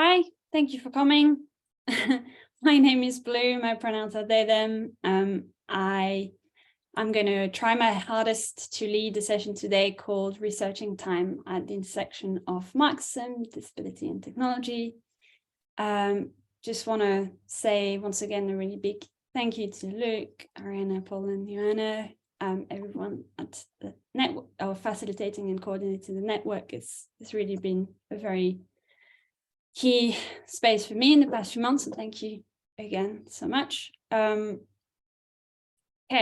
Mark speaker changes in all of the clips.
Speaker 1: Hi, thank you for coming. My name is Blue, my pronouns are they, them. I'm going to try my hardest to lead a session today called Researching Time at the Intersection of Marxism, Disability and Technology. Just want to say once again a really big thank you to Luke, Ariana, Paul and Joanna, everyone at the network, or facilitating and coordinating the network. It's really been a very key space for me in the past few months, and thank you again so much. Okay,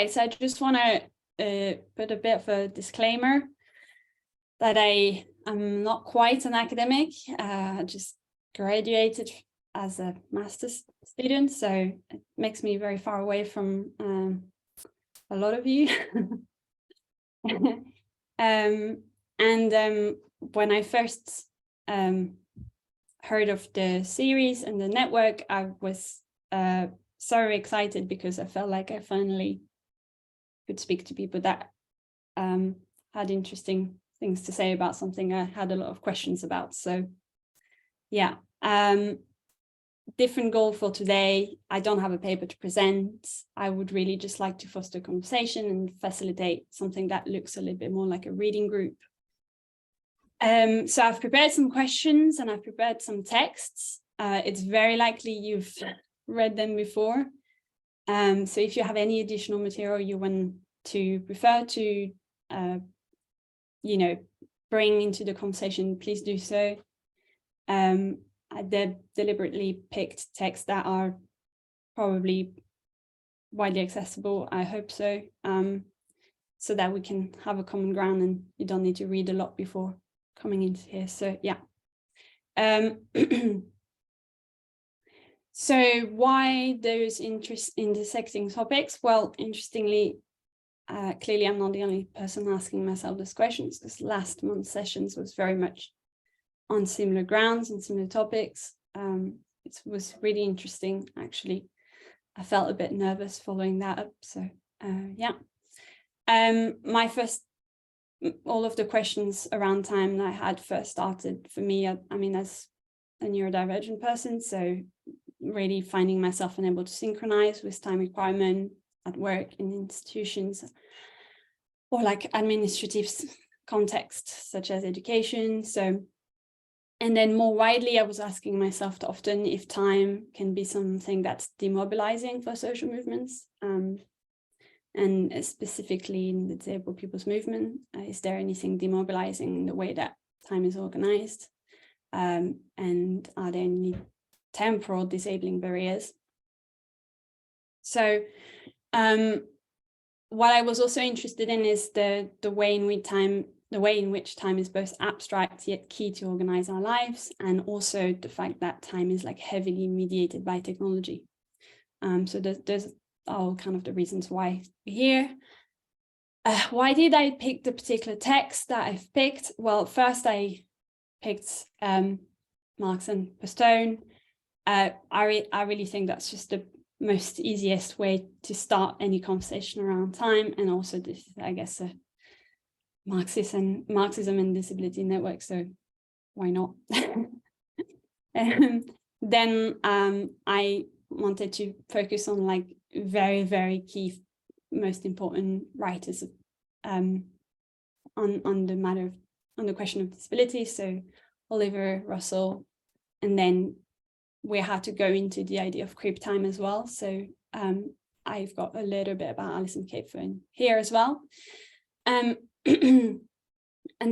Speaker 1: so I just want to put a bit of a disclaimer that I am not quite an academic. I just graduated as a master's student, so it makes me very far away from a lot of you. When I first heard of the series and the network, I was so excited because I felt like I finally could speak to people that had interesting things to say about something I had a lot of questions about. So yeah, different goal for today. I don't have a paper to present. I would really just like to foster conversation and facilitate something that looks a little bit more like a reading group. So I've prepared some questions and I've prepared some texts. It's very likely you've read them before. So if you have any additional material you want to refer to, bring into the conversation, please do so. I deliberately picked texts that are probably widely accessible, I hope so, so that we can have a common ground and you don't need to read a lot before coming into here. So yeah. So why those intersecting topics? Well, interestingly, clearly I'm not the only person asking myself these questions, because last month's sessions was very much on similar grounds and similar topics. It was really interesting, actually. I felt a bit nervous following that up. So yeah. All of the questions around time that I had first started for me, I mean, as a neurodivergent person, so really finding myself unable to synchronize with time requirement at work in institutions or like administrative contexts such as education. So, and then more widely, I was asking myself often if time can be something that's demobilizing for social movements, and specifically in the disabled people's movement. Is there anything demobilizing in the way that time is organized? And are there any temporal disabling barriers? So what I was also interested in is the way in which time is both abstract yet key to organize our lives, and also the fact that time is like heavily mediated by technology. So there's all kind of the reasons why we're here. Why did I pick the particular text that I've picked? Well, first I picked Marx and Postone. I really think that's just the most easiest way to start any conversation around time, and also this, I guess, Marxism and disability network. So why not? Then I wanted to focus on like very, very key, most important writers on the question of disability. So Oliver, Russell, and then we had to go into the idea of creep time as well. So I've got a little bit about Alison Capehorn here as well. And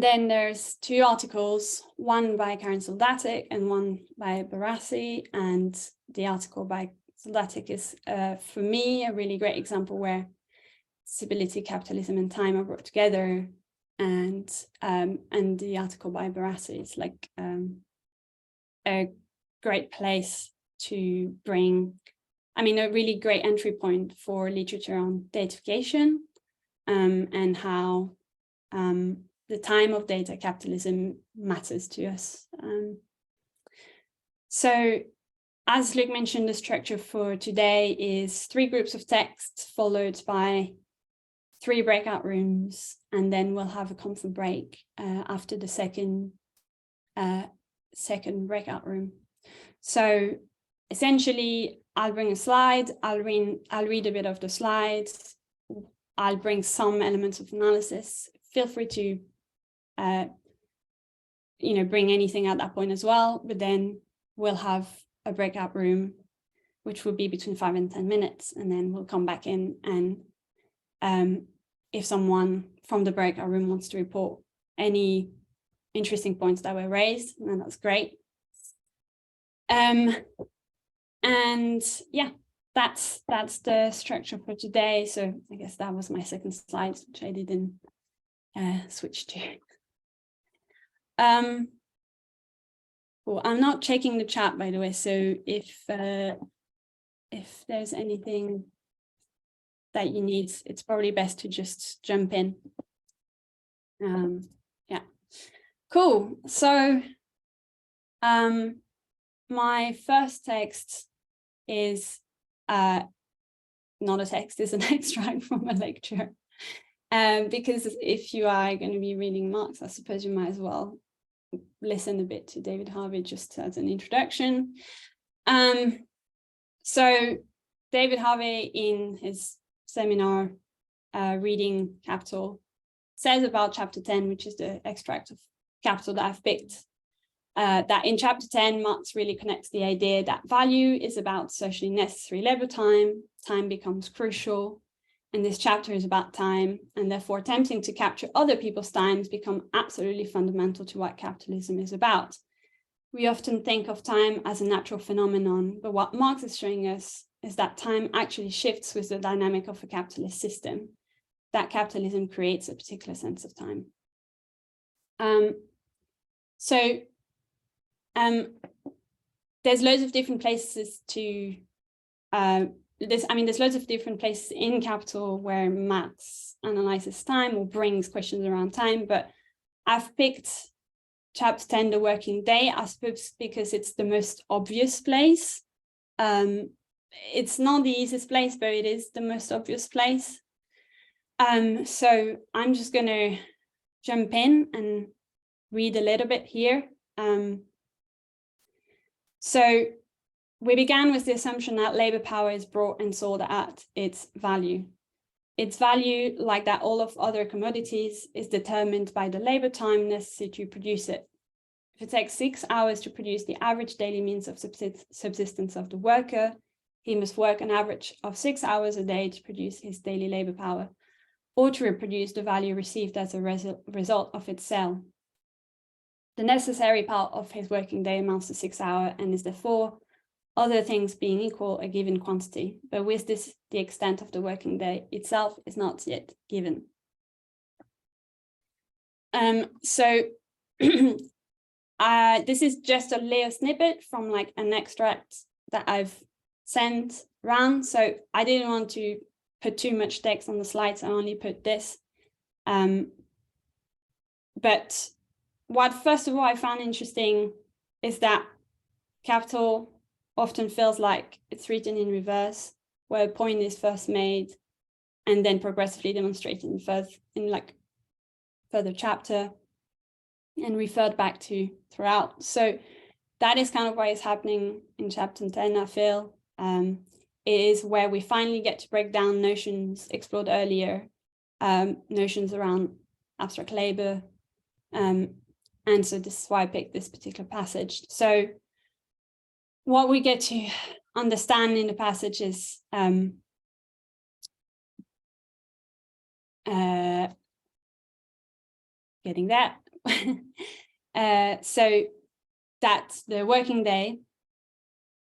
Speaker 1: then there's two articles, one by Karen Soldatic and one by Barassi. And the article by Soldatic is, for me, a really great example where disability, capitalism, and time are brought together. And the article by Barassi is like a great place to bring, I mean, a really great entry point for literature on datafication, and how the time of data capitalism matters to us. So as Luke mentioned, the structure for today is 3 groups of text followed by 3 breakout rooms, and then we'll have a coffee break after the second breakout room. So essentially, I'll bring a slide, I'll read a bit of the slides, I'll bring some elements of analysis. Feel free to bring anything at that point as well, but then we'll have a breakout room, which will be between 5 and 10 minutes, and then we'll come back in, and if someone from the breakout room wants to report any interesting points that were raised, then that's great. And yeah, that's the structure for today. So I guess that was my second slide, which I didn't switch to. Well, I'm not checking the chat, by the way, so if there's anything that you need, it's probably best to just jump in. Yeah, cool. So my first text is not a text, it's an extract from a lecture. Because if you are going to be reading Marx, I suppose you might as well listen a bit to David Harvey just as an introduction. So David Harvey, in his seminar, Reading Capital, says about chapter 10, which is the extract of Capital that I've picked, that in chapter 10, Marx really connects the idea that value is about socially necessary labor time. Time becomes crucial. And this chapter is about time, and therefore attempting to capture other people's times become absolutely fundamental to what capitalism is about. We often think of time as a natural phenomenon, but what Marx is showing us is that time actually shifts with the dynamic of a capitalist system, that capitalism creates a particular sense of time. There's loads of different places to there's loads of different places in Capital where Marx analyzes time or brings questions around time, but I've picked chapter 10, the working day, I suppose because it's the most obvious place. It's not the easiest place, but it is the most obvious place. So I'm just going to jump in and read a little bit here. So we began with the assumption that labor power is brought and sold at its value. Its value, like that all of other commodities, is determined by the labor time necessary to produce it. If it takes 6 hours to produce the average daily means of subsistence of the worker, he must work an average of 6 hours a day to produce his daily labor power, or to reproduce the value received as a result of its sale. The necessary part of his working day amounts to 6 hours and is therefore, other things being equal, a given quantity, but with this, the extent of the working day itself is not yet given. This is just a little snippet from like an extract that I've sent around. So I didn't want to put too much text on the slides. I only put this. But what first of all I found interesting is that Capital often feels like it's written in reverse, where a point is first made and then progressively demonstrated in further chapter and referred back to throughout. So that is kind of what is happening in chapter 10, I feel. It is where we finally get to break down notions explored earlier, notions around abstract labor. And so this is why I picked this particular passage. So what we get to understand in the passage is getting that. So that the working day,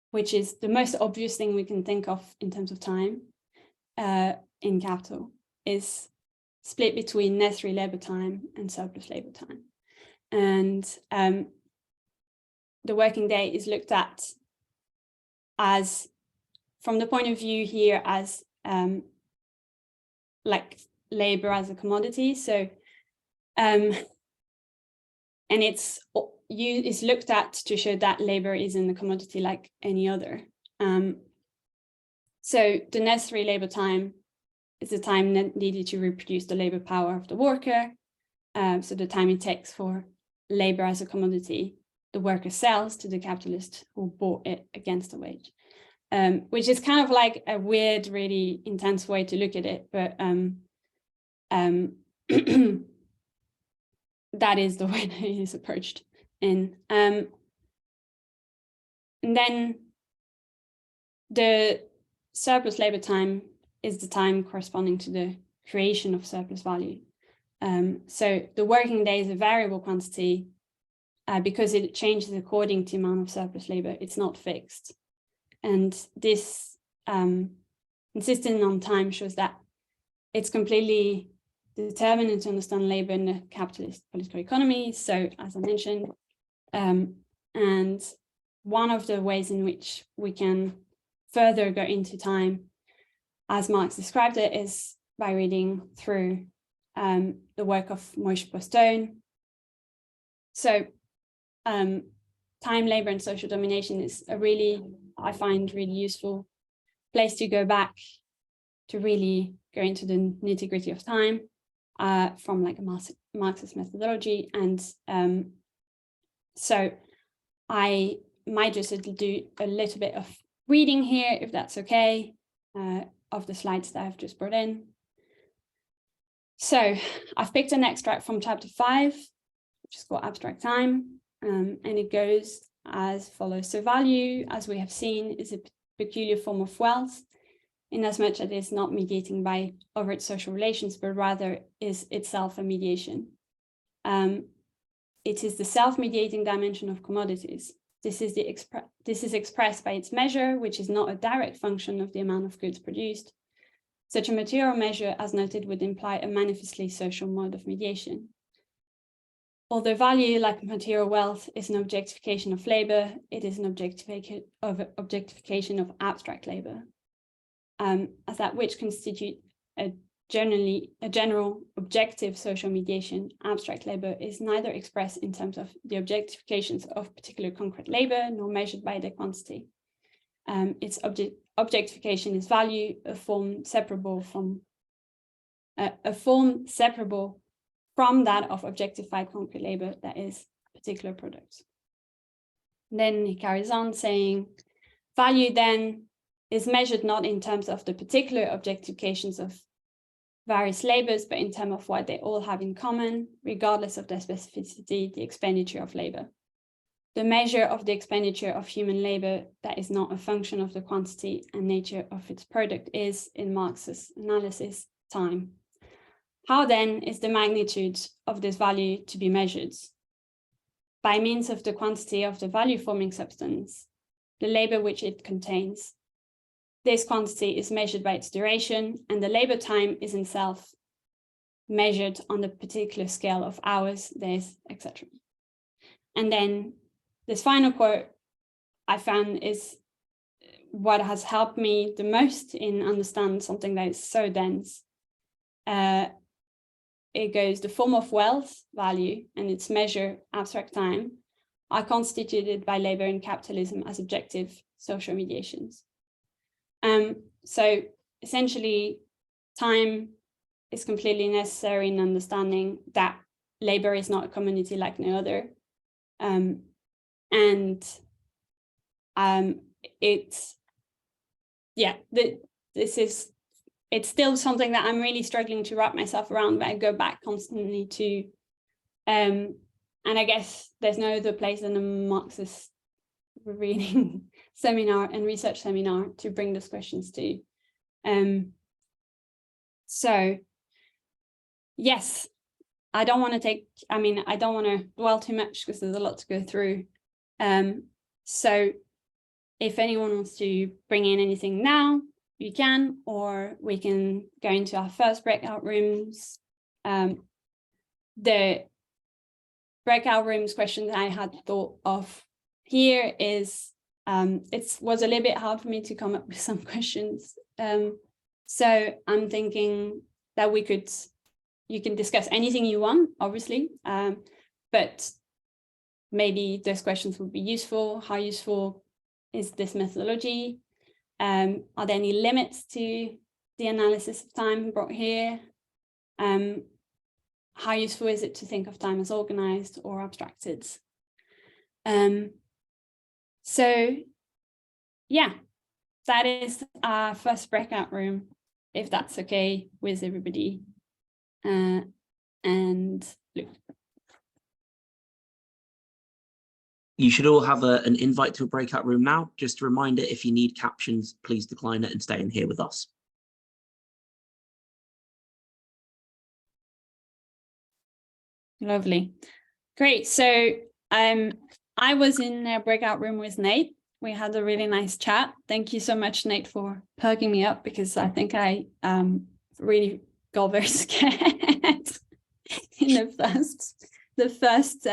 Speaker 1: which is the most obvious thing we can think of in terms of time in Capital, is split between necessary labor time and surplus labor time. And the working day is looked at as, from the point of view here, as like labor as a commodity. So and it's looked at to show that labor isn't a commodity like any other. So the necessary labor time is the time needed to reproduce the labor power of the worker. So the time it takes for labor as a commodity the worker sells to the capitalist who bought it against a wage, which is kind of like a weird, really intense way to look at it, but that is the way that it is approached in. And then the surplus labor time is the time corresponding to the creation of surplus value. So the working day is a variable quantity because it changes according to the amount of surplus labor. It's not fixed. And this insisting on time shows that it's completely determinant to understand labor in the capitalist political economy. So as I mentioned, and one of the ways in which we can further go into time, as Marx described it, is by reading through the work of Moshe Postone. So time, labor, and social domination is a really, I find, really useful place to go back to really go into the nitty-gritty of time from like a Marxist methodology. And so I might just do a little bit of reading here, if that's okay, of the slides that I've just brought in. So I've picked an extract from chapter 5, which is called Abstract Time, and it goes as follows. So value, as we have seen, is a peculiar form of wealth, inasmuch as it is not mediating by overt social relations, but rather is itself a mediation. It is the self-mediating dimension of commodities. This is expressed by its measure, which is not a direct function of the amount of goods produced. Such a material measure, as noted, would imply a manifestly social mode of mediation. Although value, like material wealth, is an objectification of labor, it is an objectification of abstract labor, as that which constitute a general objective social mediation. Abstract labor is neither expressed in terms of the objectifications of particular concrete labor, nor measured by their quantity. Its objectification is value, a form separable from that of objectified concrete labor, that is particular products. Then he carries on saying, value then is measured not in terms of the particular objectifications of various labors, but in terms of what they all have in common, regardless of their specificity, the expenditure of labor. The measure of the expenditure of human labor that is not a function of the quantity and nature of its product is, in Marx's analysis, time. How then is the magnitude of this value to be measured? By means of the quantity of the value-forming substance, the labor which it contains. This quantity is measured by its duration, and the labor time is in itself measured on the particular scale of hours, days, etc. And then this final quote I found is what has helped me the most in understanding something that is so dense. It goes, the form of wealth, value, and its measure, abstract time, are constituted by labor and capitalism as objective social mediations. So essentially, time is completely necessary in understanding that labor is not a commodity like no other. It's still something that I'm really struggling to wrap myself around, but I go back constantly to, and I guess there's no other place than a Marxist reading seminar and research seminar to bring those questions to. So yes, I don't want to dwell too much because there's a lot to go through. So if anyone wants to bring in anything now, you can, or we can go into our first breakout rooms. The breakout rooms questions I had thought of here is, it was a little bit hard for me to come up with some questions. So I'm thinking that you can discuss anything you want, obviously, but maybe those questions would be useful. How useful is this methodology? Are there any limits to the analysis of time brought here? How useful is it to think of time as organized or abstracted? So yeah, that is our first breakout room, if that's okay with everybody. And look.
Speaker 2: You should all have an invite to a breakout room now. Just a reminder, if you need captions, please decline it and stay in here with us.
Speaker 1: Lovely. Great. So I was in a breakout room with Nate. We had a really nice chat. Thank you so much, Nate, for perking me up, because I think I really got very scared in the first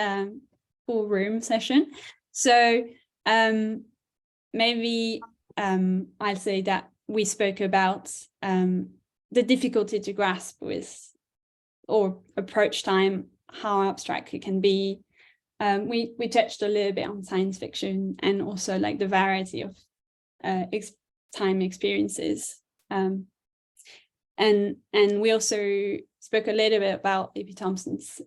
Speaker 1: full room session. So maybe I'll say that we spoke about the difficulty to grasp with or approach time, how abstract it can be. We touched a little bit on science fiction and also like the variety of time experiences. And we also spoke a little bit about E.P. Thompson's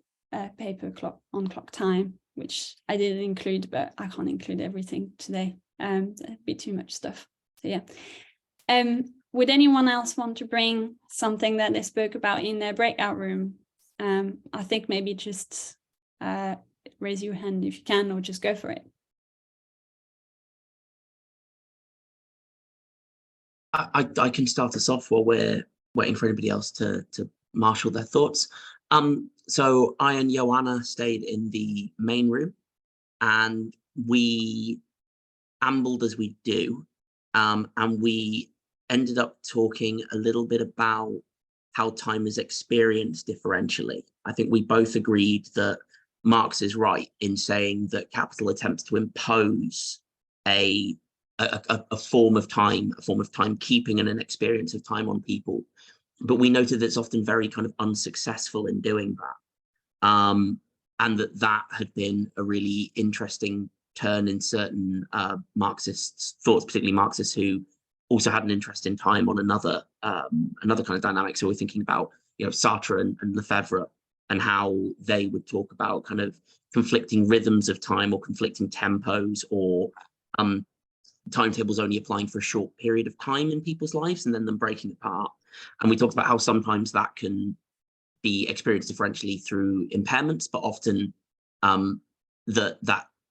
Speaker 1: paper on clock time, which I didn't include, but I can't include everything today. That'd be too much stuff. So yeah. Would anyone else want to bring something that they spoke about in their breakout room? I think maybe just raise your hand if you can, or just go for it.
Speaker 2: I can start us off while we're waiting for anybody else to marshal their thoughts. So I and Joanna stayed in the main room, and we ambled as we do, and we ended up talking a little bit about how time is experienced differentially. I think we both agreed that Marx is right in saying that capital attempts to impose a form of timekeeping and an experience of time on people. But we noted that it's often very kind of unsuccessful in doing that. And that had been a really interesting turn in certain Marxists' thoughts, particularly Marxists who also had an interest in time on another kind of dynamic. So we're thinking about, Sartre and Lefebvre, and how they would talk about kind of conflicting rhythms of time or conflicting tempos, or timetables only applying for a short period of time in people's lives and then them breaking apart. And we talked about how sometimes that can be experienced differentially through impairments, but often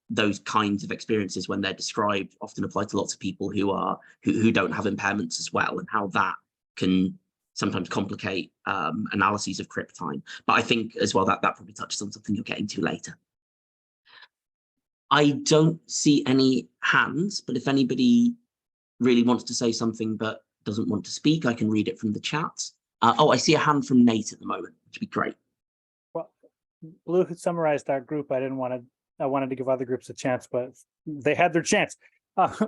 Speaker 2: those kinds of experiences, when they're described, often apply to lots of people who don't have impairments as well, and how that can sometimes complicate analyses of crip time. But I think as well that probably touches on something you're getting to later. I don't see any hands, but if anybody really wants to say something but doesn't want to speak, I can read it from the chat. Oh, I see a hand from Nate at the moment, which would be great.
Speaker 3: Well, Blue had summarized our group. I wanted to give other groups a chance, but they had their chance.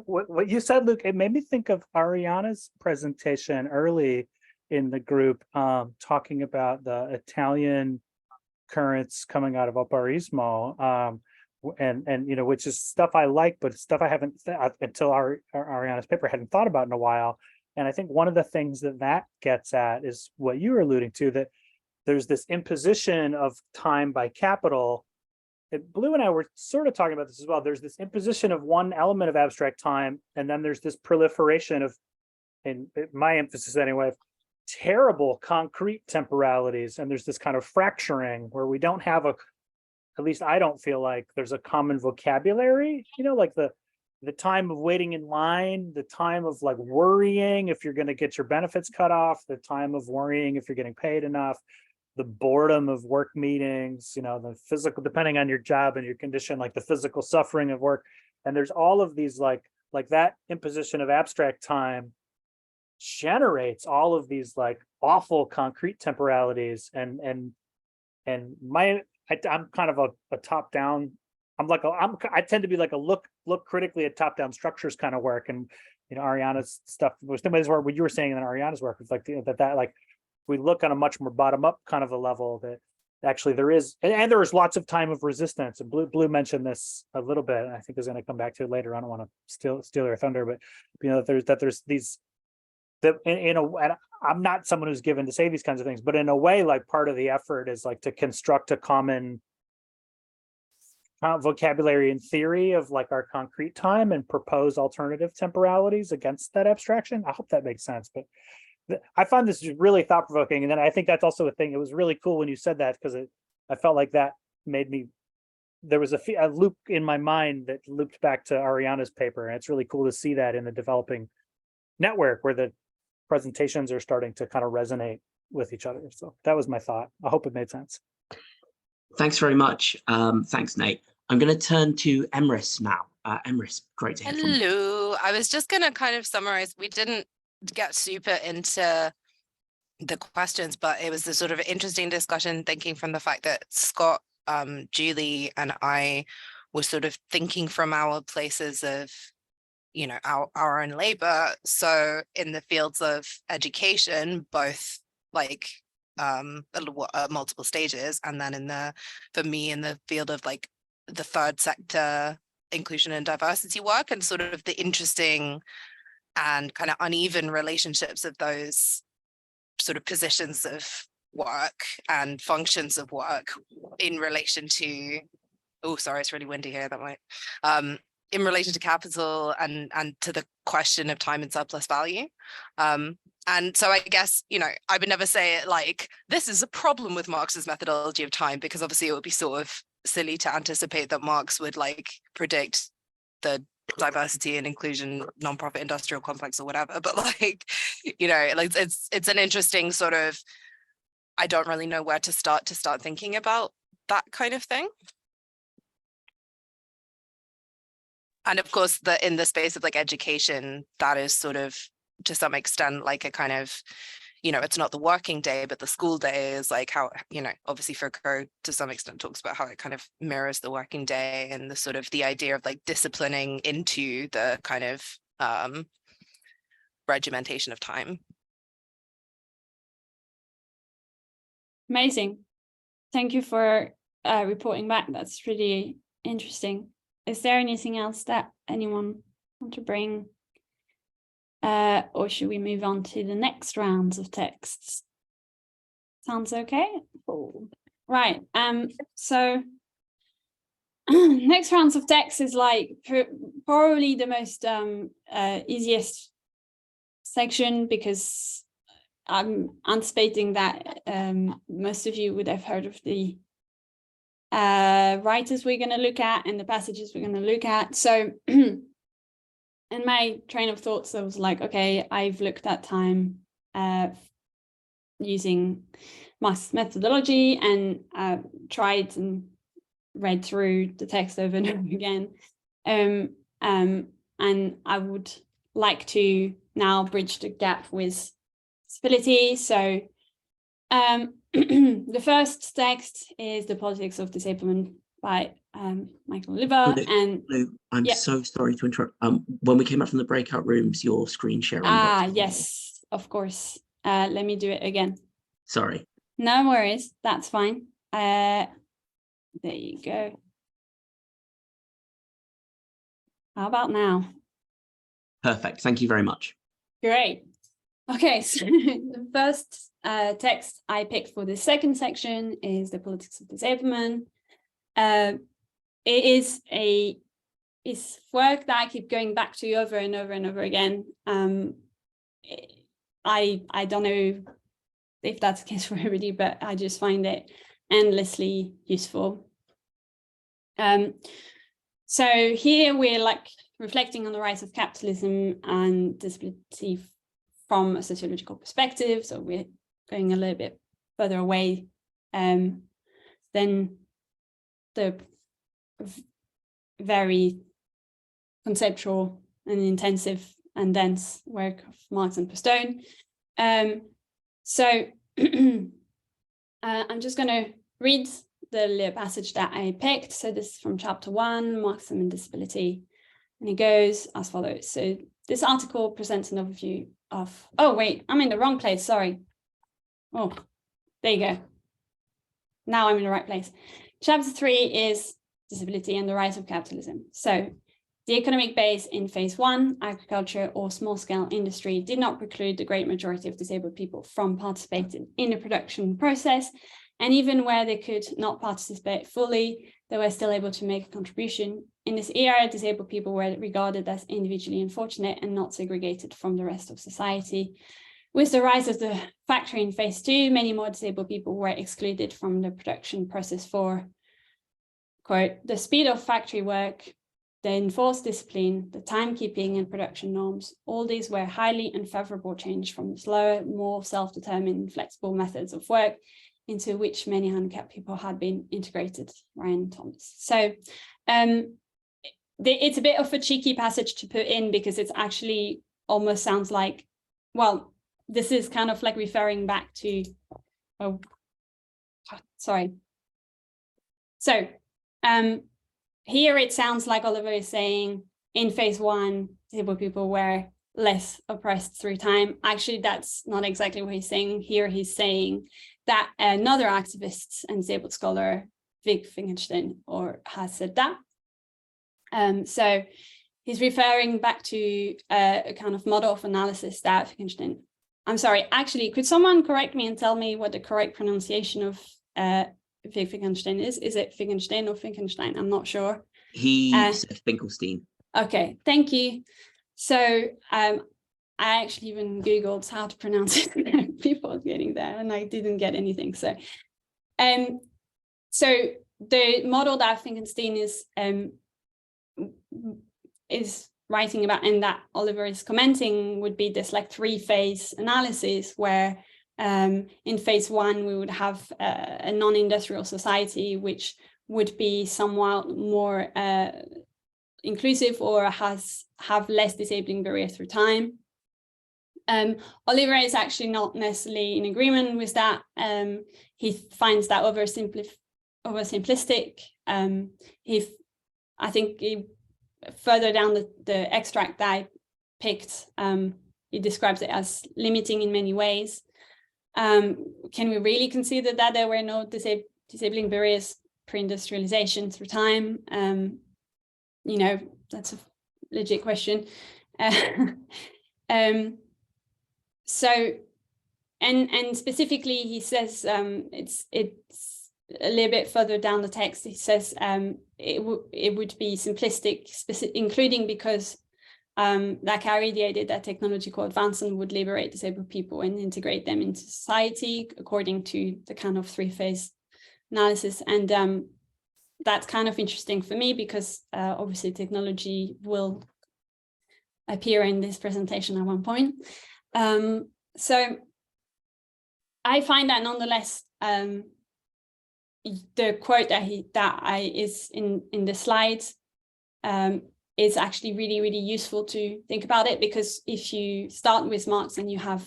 Speaker 3: What you said, Luke, it made me think of Arianna's presentation early in the group, talking about the Italian currents coming out of Opparismo, and which is stuff I like, but stuff I haven't until Arianna's paper hadn't thought about in a while. And I think one of the things that gets at is what you were alluding to, that there's this imposition of time by capital. Blue and I were sort of talking about this as well. There's this imposition of one element of abstract time, and then there's this proliferation of, and my emphasis anyway, of terrible concrete temporalities. And there's this kind of fracturing where we don't have at least I don't feel like there's a common vocabulary, like the time of waiting in line, the time of like worrying if you're going to get your benefits cut off, the time of worrying if you're getting paid enough, the boredom of work meetings, the physical, depending on your job and your condition, like the physical suffering of work. And there's all of these like that imposition of abstract time generates all of these like awful concrete temporalities. And I'm kind of a top down. I tend to be like a look critically at top down structures kind of work, and Arianna's stuff was where what you were saying in Arianna's work was like that like we look on a much more bottom up kind of a level, that actually there is, and there is lots of time of resistance. And Blue mentioned this a little bit, and I think is going to come back to it later. I don't want to steal her thunder, but there's these that and I'm not someone who's given to say these kinds of things, but in a way, like part of the effort is like to construct a common vocabulary and theory of like our concrete time and propose alternative temporalities against that abstraction. I hope that makes sense, but I find this really thought-provoking. And then I think that's also a thing. It was really cool when you said that, because I felt like that made me, there was a loop in my mind that looped back to Ariana's paper. And it's really cool to see that in the developing network where the presentations are starting to kind of resonate with each other. So that was my thought. I hope it made sense.
Speaker 2: Thanks very much. Thanks, Nate. I'm going to turn to Emrys now. Emrys, great to hear from you.
Speaker 4: Hello. I was just going to kind of summarize. We didn't get super into the questions, but it was a sort of interesting discussion, thinking from the fact that Scott, Julie, and I were sort of thinking from our places of, you know, our own labor. So in the fields of education, both like multiple stages, and then for me in the field of like the third sector inclusion and diversity work, and sort of the interesting and kind of uneven relationships of those sort of positions of work and functions of work in relation to, oh, sorry, it's really windy here, that might, in relation to capital and to the question of time and surplus value. And so I guess, you know, I would never say it like, this is a problem with Marx's methodology of time, because obviously it would be sort of silly to anticipate that Marx would like predict the diversity and inclusion nonprofit industrial complex or whatever. But like, you know, like it's an interesting sort of, I don't really know where to start thinking about that kind of thing. And of course, in the space of like education, that is sort of to some extent like a kind of, you know, it's not the working day, but the school day is like how, you know, obviously Foucault to some extent talks about how it kind of mirrors the working day, and the sort of the idea of like disciplining into the kind of regimentation of time.
Speaker 1: Amazing. Thank you for reporting back. That's really interesting. Is there anything else that anyone want to bring? Or should we move on to the next rounds of texts? Sounds okay? Cool. Right. So next rounds of text is like probably the most easiest section, because I'm anticipating that most of you would have heard of the writers we're going to look at and the passages we're going to look at. So in my train of thoughts, I was like, okay, I've looked at time using Marx's methodology and tried and read through the text over and over again. And I would like to now bridge the gap with disability. So the first text is The Politics of Disablement by Michael Oliver.
Speaker 2: Blue, I'm so sorry to interrupt. When we came up from the breakout rooms, your screen sharing.
Speaker 1: Yes, of course. Let me do it again.
Speaker 2: Sorry.
Speaker 1: No worries. That's fine. There you go. How about now?
Speaker 2: Perfect. Thank you very much.
Speaker 1: Great. Okay, so the first text I picked for the second section is The Politics of Disablement. It is work that I keep going back to over and over and over again. I don't know if that's the case for everybody, but I just find it endlessly useful. So here we're like reflecting on the rise of capitalism and disability from a sociological perspective. So we're going a little bit further away than the very conceptual and intensive and dense work of Marx and Postone. So I'm just going to read the little passage that I picked. So this is from chapter 1, Marxism and Disability, and it goes as follows. So this article presents an overview of, oh wait, I'm in the wrong place, sorry. Oh, there you go. Now I'm in the right place. Chapter 3 is Disability and the Rise of Capitalism. So the economic base in phase 1, agriculture or small-scale industry, did not preclude the great majority of disabled people from participating in the production process. And even where they could not participate fully, they were still able to make a contribution. In this era, disabled people were regarded as individually unfortunate and not segregated from the rest of society. With the rise of the factory in phase 2, many more disabled people were excluded from the production process for, quote, the speed of factory work, the enforced discipline, the timekeeping and production norms. All these were highly unfavorable change from the slower, more self-determined, flexible methods of work into which many handicapped people had been integrated, Ryan Thomas. So it's a bit of a cheeky passage to put in because it's actually almost sounds like, well, this is kind of like referring back to, oh, sorry. So here it sounds like Oliver is saying in phase 1, disabled people were less oppressed through time. Actually, that's not exactly what he's saying. Here he's saying that another activist and disabled scholar, Wittgenstein, has said that. So he's referring back to a kind of model of analysis that Wittgenstein, I'm sorry, actually, could someone correct me and tell me what the correct pronunciation of Wittgenstein is? Is it Wittgenstein or Wittgenstein? I'm not sure.
Speaker 2: He said Finkelstein.
Speaker 1: Okay, thank you. So I actually even Googled how to pronounce it. People are getting there and I didn't get anything. So the model that Wittgenstein is writing about and that Oliver is commenting would be this like 3-phase analysis where in phase 1 we would have a non-industrial society which would be somewhat more inclusive or have less disabling barriers through time. Oliver is actually not necessarily in agreement with that. He finds that oversimplistic. I think further down the extract that I picked, he describes it as limiting in many ways. Can we really consider that there were no disabling barriers pre-industrialization through time? You know, that's a legit question. So, and specifically, he says it's a little bit further down the text. He says it would be simplistic, including because that carried the idea that technological advancement would liberate disabled people and integrate them into society, according to the kind of 3-phase analysis. And that's kind of interesting for me because obviously technology will appear in this presentation at one point. So I find that nonetheless, the quote that is in the slides is actually really, really useful to think about it, because if you start with Marx and you have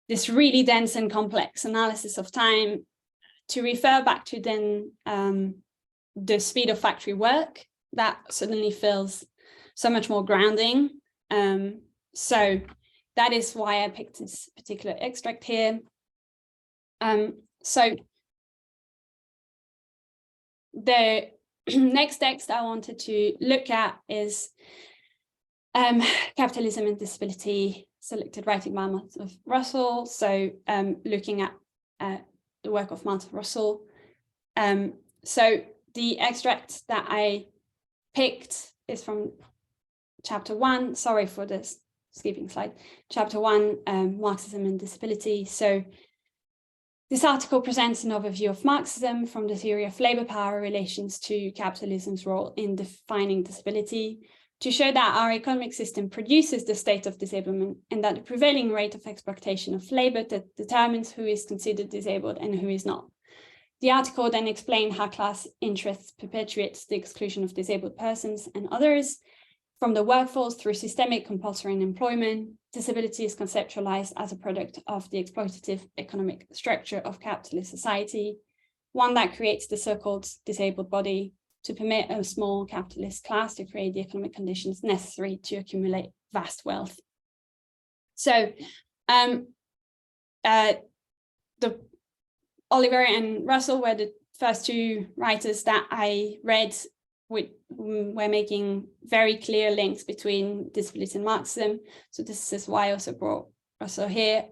Speaker 1: this really dense and complex analysis of time, to refer back to then the speed of factory work, that suddenly feels so much more grounding. So that is why I picked this particular extract here. So the next text I wanted to look at is Capitalism and Disability, selected writing by Marta Russell. So looking at the work of Marta Russell. So the extract that I picked is from chapter 1. Sorry for this skipping slide. Chapter 1, Marxism and Disability. So this article presents an overview of Marxism from the theory of labor power relations to capitalism's role in defining disability, to show that our economic system produces the state of disablement and that the prevailing rate of exploitation of labor that determines who is considered disabled and who is not. The article then explained how class interests perpetuates the exclusion of disabled persons and others from the workforce through systemic compulsory unemployment. Disability is conceptualized as a product of the exploitative economic structure of capitalist society, one that creates the so-called disabled body to permit a small capitalist class to create the economic conditions necessary to accumulate vast wealth. So the Oliver and Russell were the first two writers that I read were making very clear links between disability and Marxism. So this is why I also brought Russell here.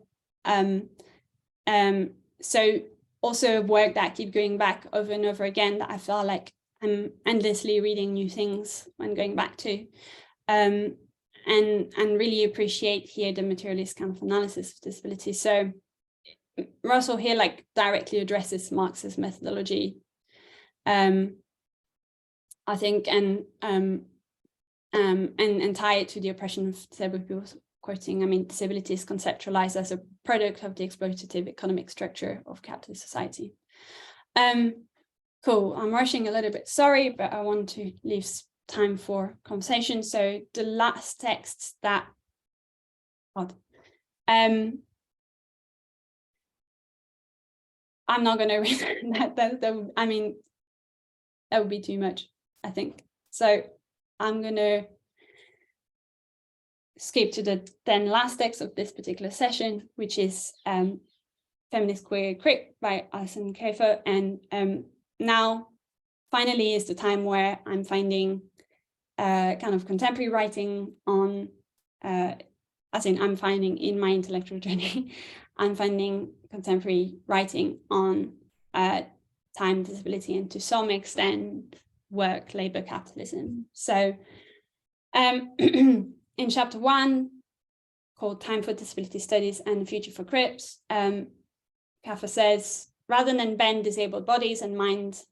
Speaker 1: So also work that I keep going back over and over again, that I feel like I'm endlessly reading new things when going back to, and really appreciate here the materialist kind of analysis of disability. So Russell here like directly addresses Marx's methodology, I think, and tie it to the oppression of disabled people, quoting, I mean, disability is conceptualized as a product of the exploitative economic structure of capitalist society. Cool, I'm rushing a little bit, sorry, but I want to leave time for conversation. So the last text that, I'm not going to read that. I mean, that would be too much, I think. So I'm going to skip to the then last text of this particular session, which is Feminist Queer Crip by Alison Kafer. And now, finally, is the time where I'm finding kind of contemporary writing on, as in I'm finding in my intellectual journey, I'm finding contemporary writing on time, disability, and to some extent work, labor, capitalism. So in chapter 1, called Time for Disability Studies and the Future for Crips, Kafer says, rather than bend disabled bodies and minds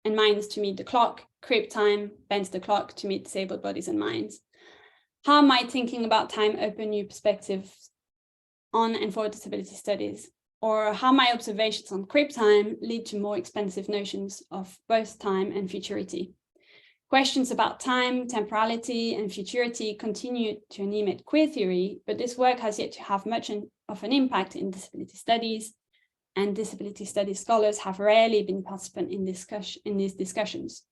Speaker 1: to meet the clock, Crip time bends the clock to meet disabled bodies and minds. How might thinking about time open new perspectives on and for disability studies? Or how might observations on Crip time lead to more expansive notions of both time and futurity? Questions about time, temporality, and futurity continue to animate queer theory, but this work has yet to have much of an impact in disability studies, and disability studies scholars have rarely been participant in these discussions.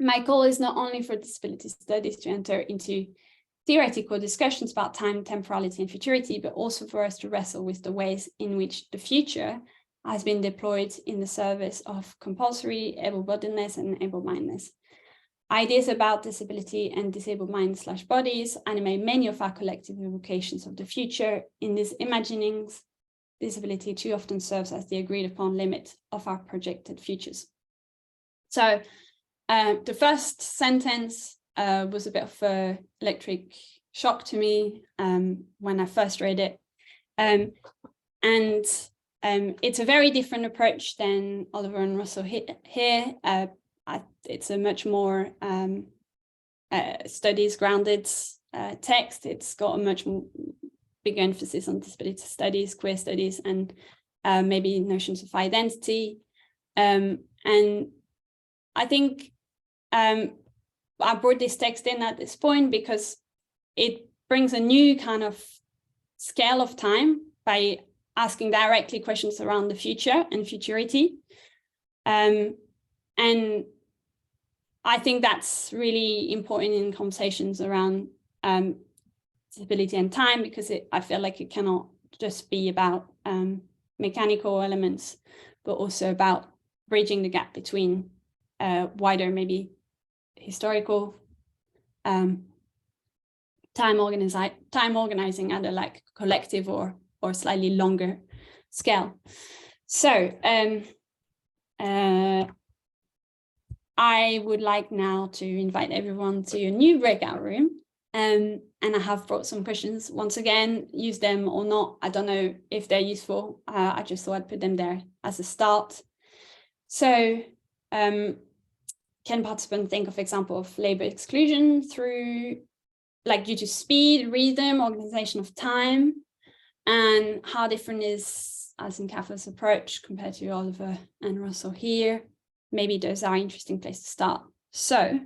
Speaker 1: My goal is not only for disability studies to enter into theoretical discussions about time, temporality, and futurity, but also for us to wrestle with the ways in which the future has been deployed in the service of compulsory able-bodiedness and able-mindedness. Ideas about disability and disabled minds/bodies animate many of our collective evocations of the future. In these imaginings, disability too often serves as the agreed upon limit of our projected futures. So the first sentence was a bit of an electric shock to me when I first read it. And it's a very different approach than Oliver and Russell here. It's a much more studies grounded text. It's got a much more bigger emphasis on disability studies, queer studies, and maybe notions of identity. And I think I brought this text in at this point because it brings a new kind of scale of time by asking directly questions around the future and futurity. And I think that's really important in conversations around disability and time, because I feel like it cannot just be about mechanical elements, but also about bridging the gap between wider, maybe historical time organizing at a like collective or slightly longer scale. So I would like now to invite everyone to a new breakout room. And I have brought some questions. Once again, use them or not. I don't know if they're useful. I just thought I'd put them there as a start. So can participants think of example of labor exclusion through, like, due to speed, rhythm, organization of time, and how different is Alison Kafer's approach compared to Oliver and Russell here? Maybe those are interesting places to start. So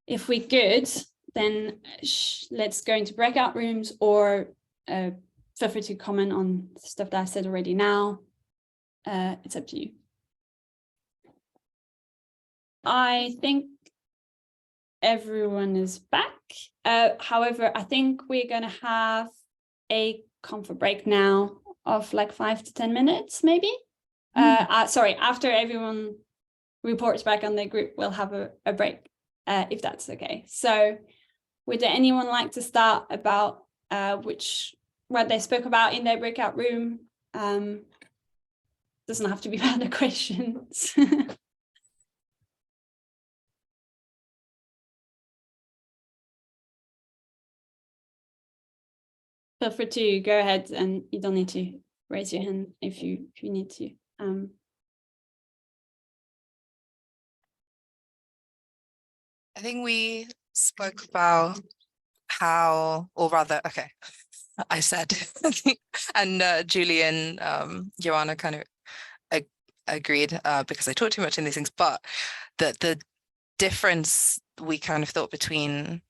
Speaker 1: if we could, then let's go into breakout rooms, or feel free to comment on stuff that I said already now. It's up to you. I think everyone is back. However, I think we're going to have a comfort break now of like 5 to 10 minutes, maybe. Sorry, after everyone reports back on their group, we'll have a break, if that's okay. So would anyone like to start about what they spoke about in their breakout room? doesn't have to be about the questions. Feel free to go ahead, and you don't need to raise your hand if you need to.
Speaker 4: I think we spoke about how, or rather, okay, I said, and Julie and Joanna kind of agreed because I talk too much in these things, but the difference we kind of thought between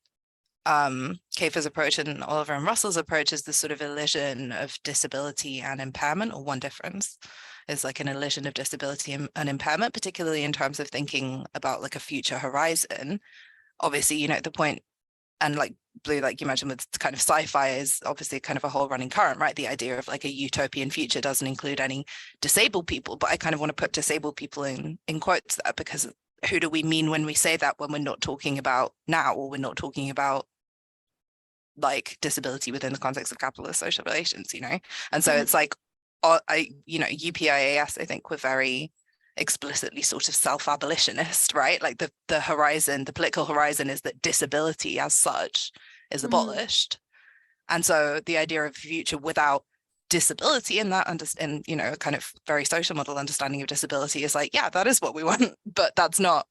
Speaker 4: Kafer's approach and Oliver and Russell's approach is the sort of illusion of disability and impairment, or one difference is like an illusion of disability and impairment, particularly in terms of thinking about like a future horizon. Obviously, you know, the point, and like Blue, like you mentioned with kind of sci-fi, is obviously kind of a whole running current, right? The idea of like a utopian future doesn't include any disabled people, but I kind of want to put disabled people in quotes there, because who do we mean when we say that, when we're not talking about now, or we're not talking about like disability within the context of capitalist social relations, you know? And so it's like, UPIAS, I think, were very explicitly sort of self-abolitionist, right? Like the horizon, the political horizon is that disability as such is abolished. And so the idea of a future without disability in that, and you know, kind of very social model understanding of disability is like, yeah, that is what we want, but that's not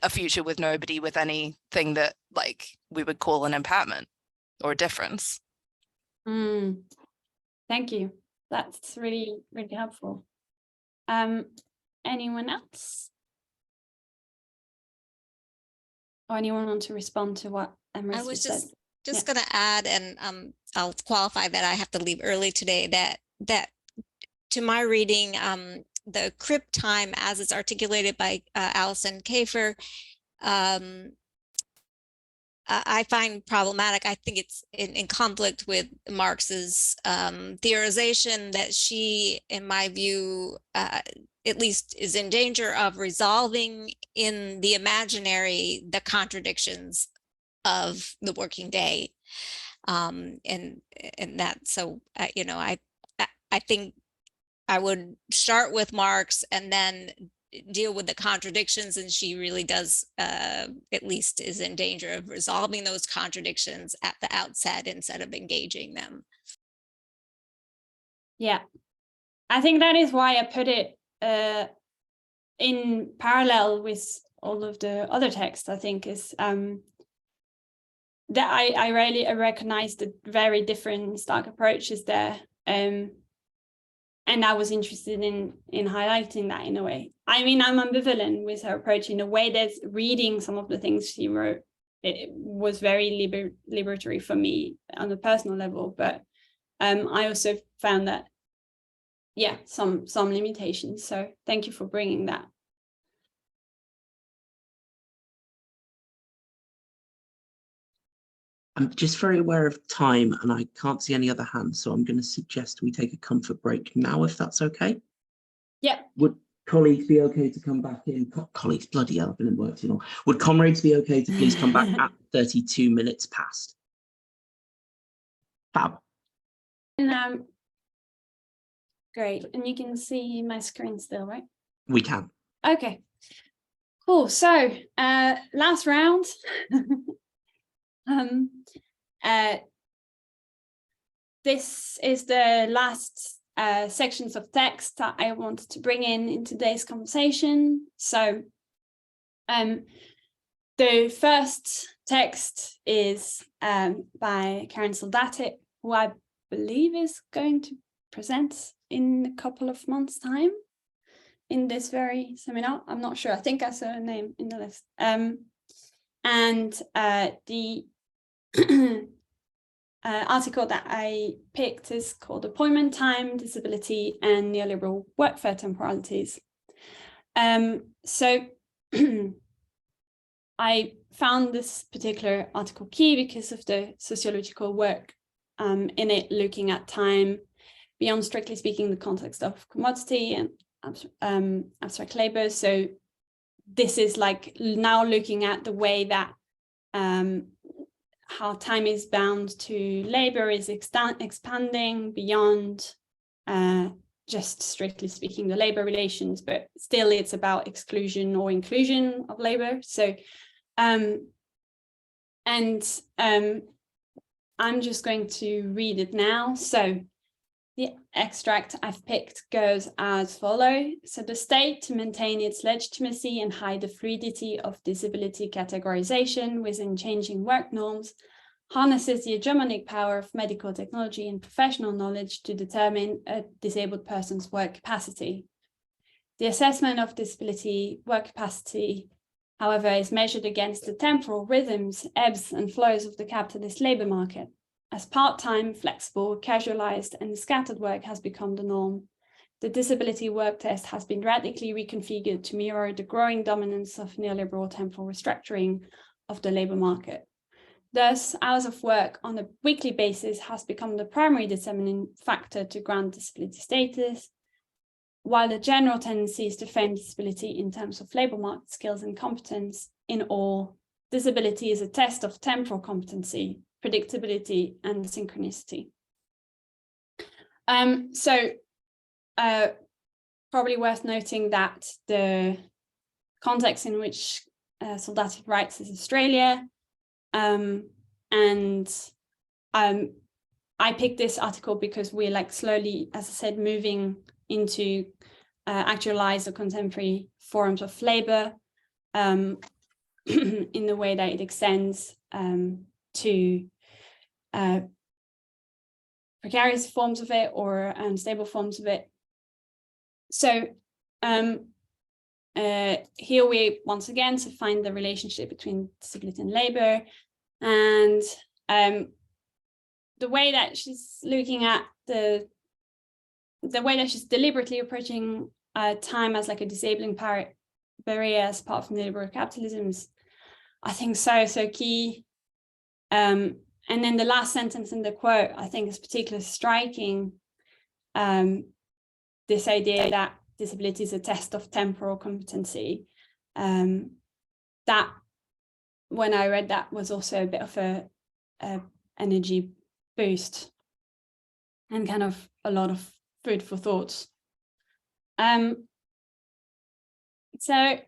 Speaker 4: a future with nobody with anything that like we would call an impairment or a difference.
Speaker 1: Thank you. That's really, really helpful. Anyone else? Or anyone want to respond to what Emrys
Speaker 5: I was
Speaker 1: said?
Speaker 5: just going to add, and I'll qualify that I have to leave early today, that to my reading, the crib time as it's articulated by Alison Kafer, I find problematic. I think it's in conflict with Marx's theorization that she, in my view, at least is in danger of resolving in the imaginary the contradictions of the working day, and that. So you know, I think I would start with Marx and then deal with the contradictions, and she really does at least is in danger of resolving those contradictions at the outset instead of engaging them.
Speaker 1: Yeah, I think that is why I put it in parallel with all of the other texts. I think is that I really recognize the very different stark approaches there, and I was interested in highlighting that in a way. I mean, I'm ambivalent with her approach in a way. That's reading some of the things she wrote, it was very liberatory for me on a personal level, but I also found that, yeah, some limitations. So thank you for bringing that.
Speaker 2: I'm just very aware of time and I can't see any other hands, so I'm going to suggest we take a comfort break now, if that's okay.
Speaker 1: Yeah.
Speaker 2: Would colleagues be okay to come back in? Colleagues, bloody hell, I've been in work too long. Would comrades be okay to please come back at 32 minutes past? Fab.
Speaker 1: And, great. And you can see my screen still, right?
Speaker 2: We can.
Speaker 1: Okay. Cool. So last round. This is the last sections of text that I wanted to bring in today's conversation. So the first text is by Karen Soldatic, who I believe is going to present in a couple of months' time in this very seminar. I'm not sure. I think I saw her name in the list. And the article that I picked is called Appointment Time, Disability and Neoliberal Workfare Temporalities. So I found this particular article key because of the sociological work in it, looking at time beyond, strictly speaking, the context of commodity and abstract labor. So this is like now looking at the way that how time is bound to labor is expanding beyond just strictly speaking the labor relations, but still it's about exclusion or inclusion of labor. So I'm just going to read it now. So the extract I've picked goes as follows. So the state, to maintain its legitimacy and hide the fluidity of disability categorization within changing work norms, harnesses the hegemonic power of medical technology and professional knowledge to determine a disabled person's work capacity. The assessment of disability work capacity, however, is measured against the temporal rhythms, ebbs and flows of the capitalist labor market. As part-time, flexible, casualized, and scattered work has become the norm, the disability work test has been radically reconfigured to mirror the growing dominance of neoliberal temporal restructuring of the labor market. Thus, hours of work on a weekly basis has become the primary determining factor to grant disability status, while the general tendency is to frame disability in terms of labor market skills and competence. In all, disability is a test of temporal competency, predictability, and synchronicity. Probably worth noting that the context in which Soldatic writes is Australia, and I picked this article because we're like slowly, as I said, moving into actualized or contemporary forms of labor in the way that it extends to precarious forms of it or unstable forms of it. So here we once again to find the relationship between disability and labor, and the way that she's looking at the way that she's deliberately approaching time as like a disabling barrier as part of neoliberal capitalism is, I think, so key. And then the last sentence in the quote, I think, is particularly striking. This idea that disability is a test of temporal competency. That, when I read that, was also a bit of a energy boost and kind of a lot of food for thought. So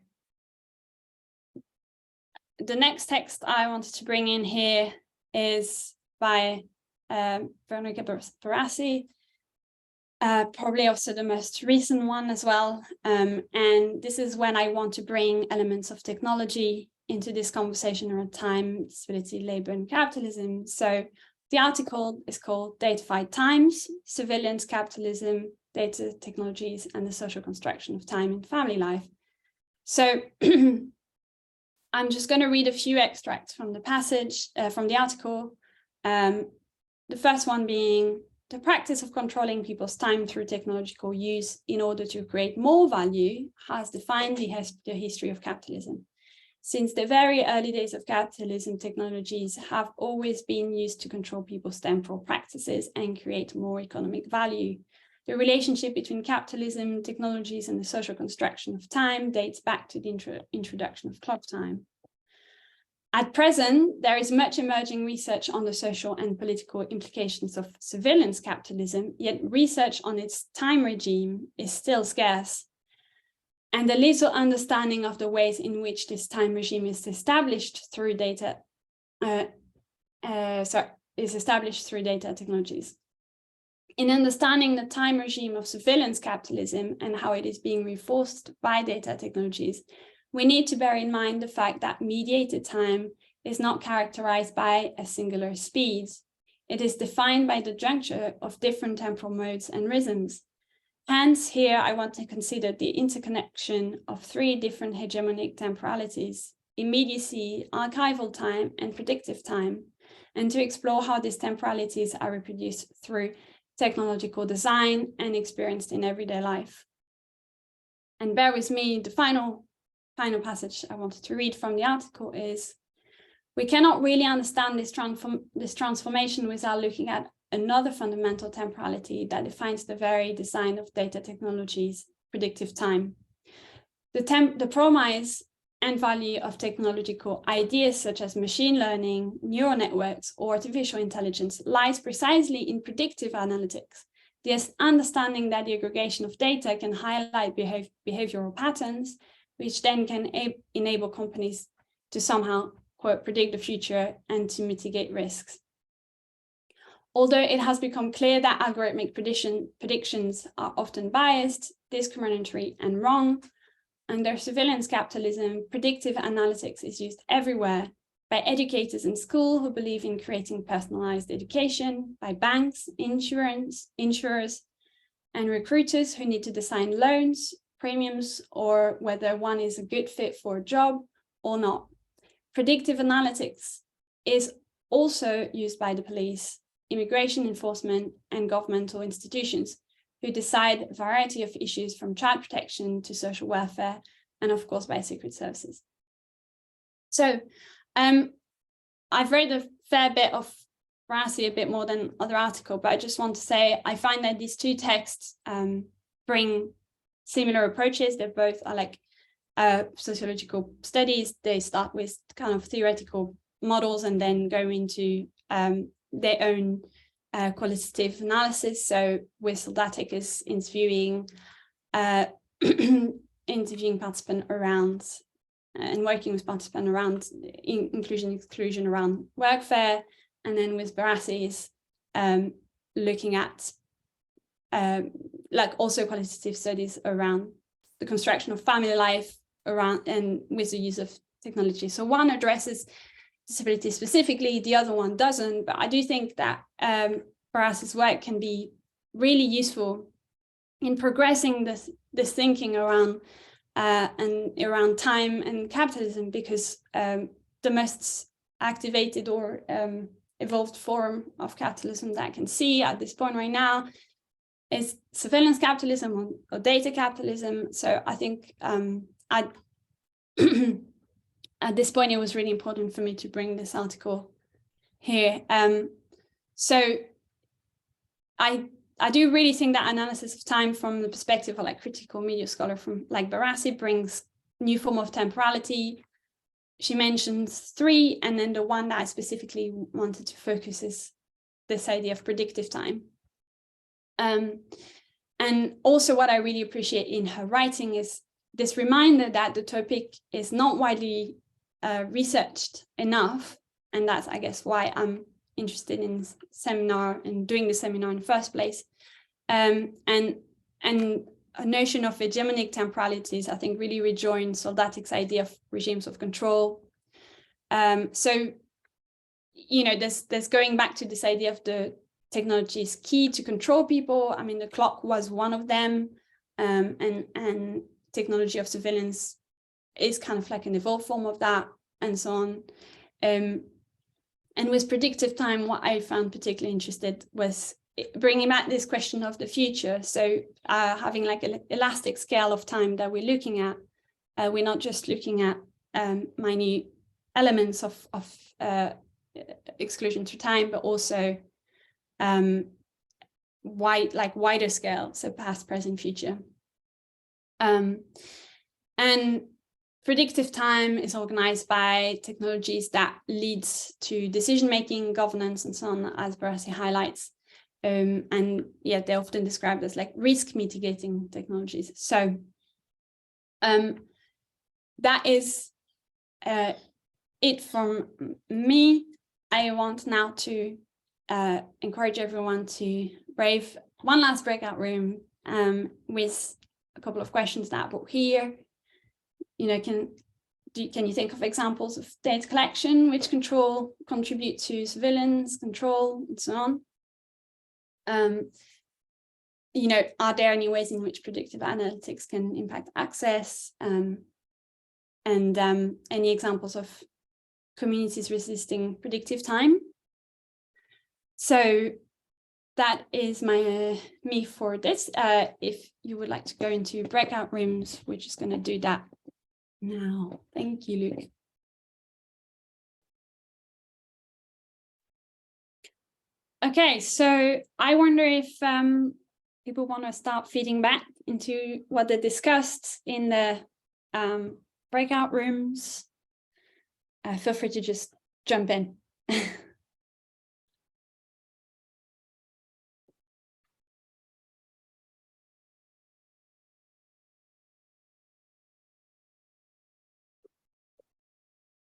Speaker 1: the next text I wanted to bring in here is by Marta Russell, probably also the most recent one as well. And this is when I want to bring elements of technology into this conversation around time, disability, labor, and capitalism. So the article is called Datafied Times, Surveillance Capitalism, Data Technologies, and the Social Construction of Time in Family Life. So I'm just going to read a few extracts from the passage, from the article. The first one being, the practice of controlling people's time through technological use in order to create more value has defined the history of capitalism. Since the very early days of capitalism, technologies have always been used to control people's temporal practices and create more economic value. The relationship between capitalism, technologies, and the social construction of time dates back to the introduction of clock time. At present, there is much emerging research on the social and political implications of surveillance capitalism, yet research on its time regime is still scarce. And the little understanding of the ways in which this time regime is established through data technologies. In understanding the time regime of surveillance capitalism and how it is being reinforced by data technologies, we need to bear in mind the fact that mediated time is not characterized by a singular speed. It is defined by the juncture of different temporal modes and rhythms. Hence, here I want to consider the interconnection of three different hegemonic temporalities: immediacy, archival time, and predictive time, and to explore how these temporalities are reproduced through technological design and experienced in everyday life. And bear with me, the final passage I wanted to read from the article is, we cannot really understand this transformation without looking at another fundamental temporality that defines the very design of data technologies, predictive time. The promise and value of technological ideas such as machine learning, neural networks, or artificial intelligence lies precisely in predictive analytics, this understanding that the aggregation of data can highlight behavioral patterns, which then can enable companies to somehow, quote, predict the future and to mitigate risks. Although it has become clear that algorithmic predictions are often biased, discriminatory, and wrong, under surveillance capitalism, predictive analytics is used everywhere by educators in school who believe in creating personalized education, by banks, insurers, and recruiters who need to design loans, premiums, or whether one is a good fit for a job or not. Predictive analytics is also used by the police, immigration enforcement, and governmental institutions who decide a variety of issues from child protection to social welfare, and of course by secret services. So I've read a fair bit of Barassi, a bit more than other article, but I just want to say I find that these two texts bring similar approaches. They both are like sociological studies. They start with kind of theoretical models and then go into their own qualitative analysis. So with Soldatic is interviewing participants around and working with participants around inclusion, exclusion, around workfare, and then with Barassi is looking at like also qualitative studies around the construction of family life around and with the use of technology. So one addresses disability specifically, the other one doesn't, but I do think that Barassi's work can be really useful in progressing this thinking around and around time and capitalism, because the most activated or evolved form of capitalism that I can see at this point right now is surveillance capitalism or data capitalism. So I think at this point, it was really important for me to bring this article here. So I do really think that analysis of time from the perspective of like critical media scholar from like Barassi brings new form of temporality. She mentions 3, and then the one that I specifically wanted to focus is this idea of predictive time. And also what I really appreciate in her writing is this reminder that the topic is not widely researched enough. And that's, I guess, why I'm interested in seminar and doing the seminar in the first place. And a notion of hegemonic temporalities, I think, really rejoins Soldatic's idea of regimes of control. So, you know, there's going back to this idea of the technology is key to control people. I mean, the clock was one of them, and technology of surveillance is kind of like an evolved form of that, and so on. And with predictive time, what I found particularly interested was bringing back this question of the future. So having like an elastic scale of time that we're looking at. We're not just looking at minute elements of exclusion through time, but also wider scale, so past, present, future. And predictive time is organized by technologies that leads to decision-making, governance, and so on, as Barassi highlights. And yeah, they're often described as like risk mitigating technologies. So that is it from me. I want now to encourage everyone to brave one last breakout room with a couple of questions that I brought here. You know, can you think of examples of data collection which contribute to surveillance, control, and so on? You know, are there any ways in which predictive analytics can impact access? And any examples of communities resisting predictive time? So that is me for this. If you would like to go into breakout rooms, we're just going to do that now. Thank you, Luke. Okay, so I wonder if people want to start feeding back into what they discussed in the breakout rooms. Feel free to just jump in.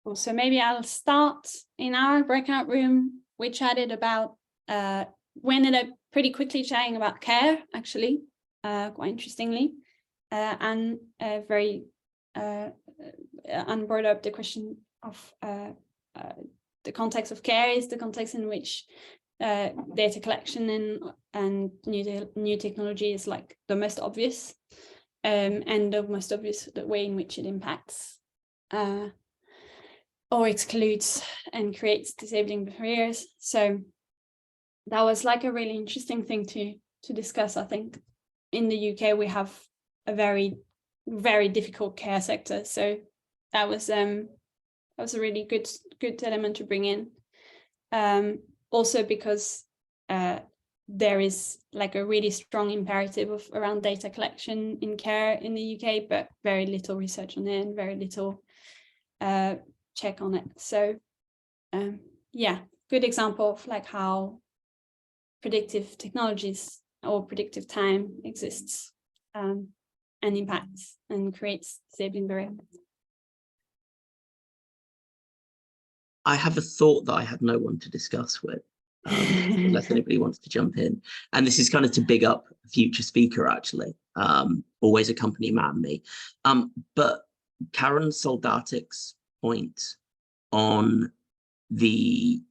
Speaker 1: Cool. So maybe I'll start in our breakout room. We chatted about, we ended up pretty quickly chatting about care, actually, quite interestingly, and very and brought up the question of the context of care is the context in which data collection and new technology is like the most obvious, and the most obvious the way in which it impacts or excludes and creates disabling barriers. So that was like a really interesting thing to discuss. I think in the UK we have a very, very difficult care sector, so that was a really good element to bring in. Also because there is like a really strong imperative around data collection in care in the UK, but very little research on it and very little check on it. So yeah, good example of like how predictive technologies or predictive time exists and impacts and creates disabling barriers.
Speaker 2: I have a thought that I had no one to discuss with, unless anybody wants to jump in. And this is kind of to big up a future speaker, actually. Always a company man, me. But Karen Soldatik's point on the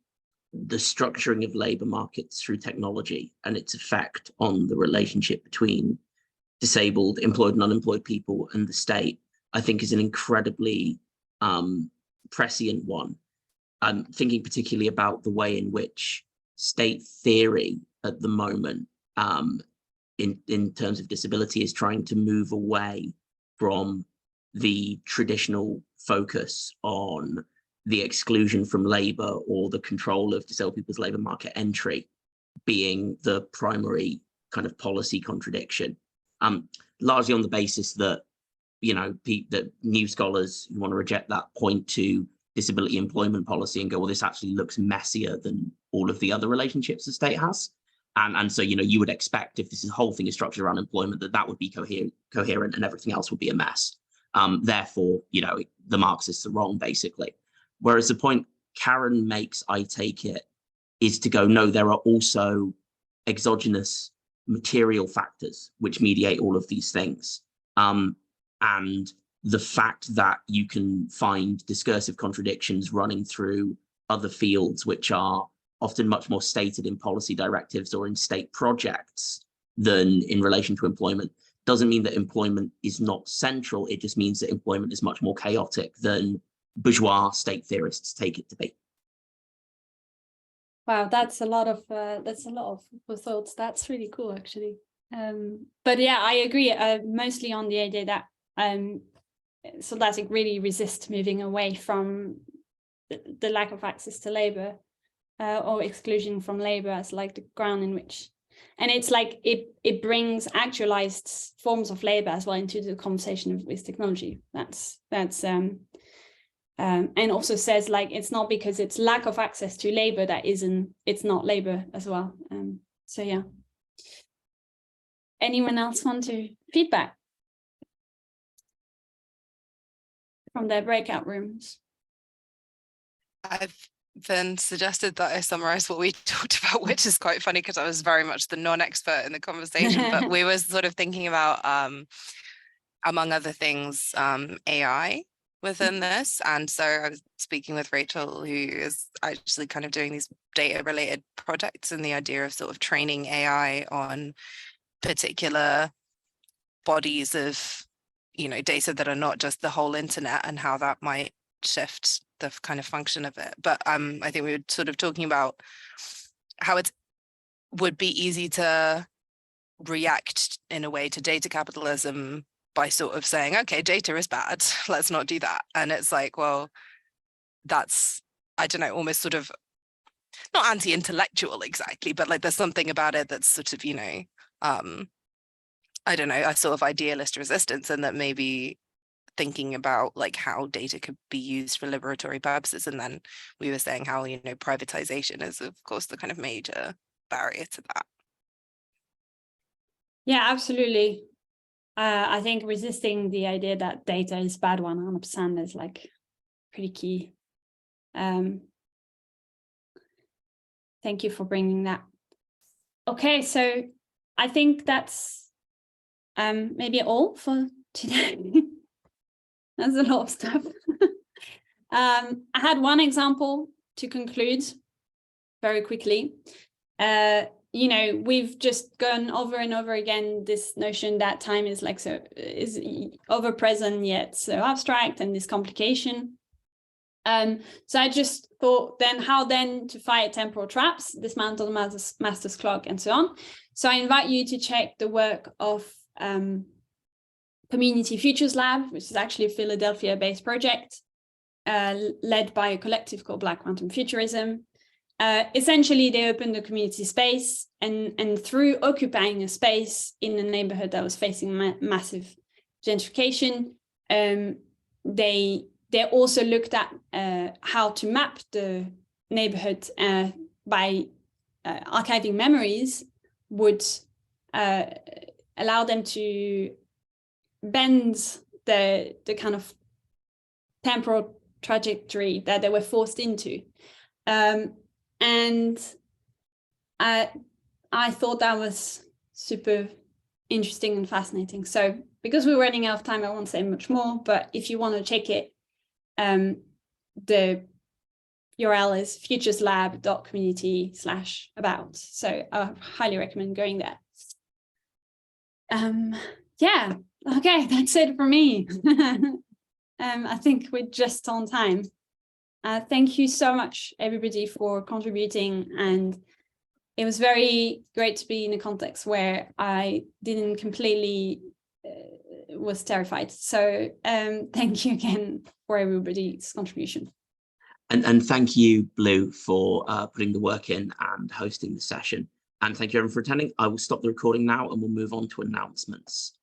Speaker 2: structuring of labor markets through technology and its effect on the relationship between disabled, employed and unemployed people and the state, I think is an incredibly prescient one. I'm thinking particularly about the way in which state theory at the moment, in terms of disability, is trying to move away from the traditional focus on the exclusion from labor or the control of disabled people's labor market entry being the primary kind of policy contradiction, largely on the basis that, you know, that new scholars who want to reject that point to disability employment policy and go, well, this actually looks messier than all of the other relationships the state has. And so, you know, you would expect if this whole thing is structured around employment, that would be coherent and everything else would be a mess. Therefore, you know, the Marxists are wrong, basically. Whereas the point Karen makes, I take it, is to go, no, there are also exogenous material factors which mediate all of these things. And the fact that you can find discursive contradictions running through other fields, which are often much more stated in policy directives or in state projects than in relation to employment, doesn't mean that employment is not central. It just means that employment is much more chaotic than bourgeois state theorists take it to be.
Speaker 1: Wow, that's a lot of thoughts. That's really cool, actually. But yeah, I agree. Mostly on the idea that Soldatik really resists moving away from the lack of access to labor or exclusion from labor as like the ground in which, and it's like it brings actualized forms of labor as well into the conversation with technology. That's and also says like it's not because it's lack of access to labor that it's not labor as well. So yeah. Anyone else want to feedback from their breakout rooms?
Speaker 4: I've been suggested that I summarize what we talked about, which is quite funny because I was very much the non-expert in the conversation, but we were sort of thinking about, among other things, AI within this. And so I was speaking with Rachel, who is actually kind of doing these data related projects, and the idea of sort of training AI on particular bodies of, you know, data that are not just the whole internet, and how that might shift the kind of function of it. But I think we were sort of talking about how it would be easy to react in a way to data capitalism by sort of saying, okay, data is bad, let's not do that. And it's like, well, that's, I don't know, almost sort of not anti-intellectual exactly, but like there's something about it that's sort of, you know, I don't know, a sort of idealist resistance, and that maybe thinking about like how data could be used for liberatory purposes. And then we were saying how, you know, privatization is of course the kind of major barrier to that.
Speaker 1: Yeah, absolutely. I think resisting the idea that data is bad 100% is like pretty key. Thank you for bringing that. Okay, so I think that's maybe all for today. That's a lot of stuff. I had one example to conclude very quickly. You know, we've just gone over and over again this notion that time is like is over present yet so abstract, and this complication. So I just thought, then how then to fight temporal traps, dismantle the master's clock, and so on. So I invite you to check the work of Community Futures Lab, which is actually a Philadelphia-based project led by a collective called Black Quantum Futurism. Essentially, they opened the community space, and through occupying a space in a neighborhood that was facing massive gentrification, they also looked at how to map the neighborhood by archiving memories would allow them to bend the kind of temporal trajectory that they were forced into. And I thought that was super interesting and fascinating. So because we're running out of time, I won't say much more, but if you want to check it, the URL is futureslab.community/about. So I highly recommend going there. Yeah, okay, that's it for me. I think we're just on time. Thank you so much, everybody, for contributing. And it was very great to be in a context where I didn't completely was terrified. So thank you again for everybody's contribution.
Speaker 2: And thank you, Blue, for putting the work in and hosting the session. And thank you everyone for attending. I will stop the recording now and we'll move on to announcements.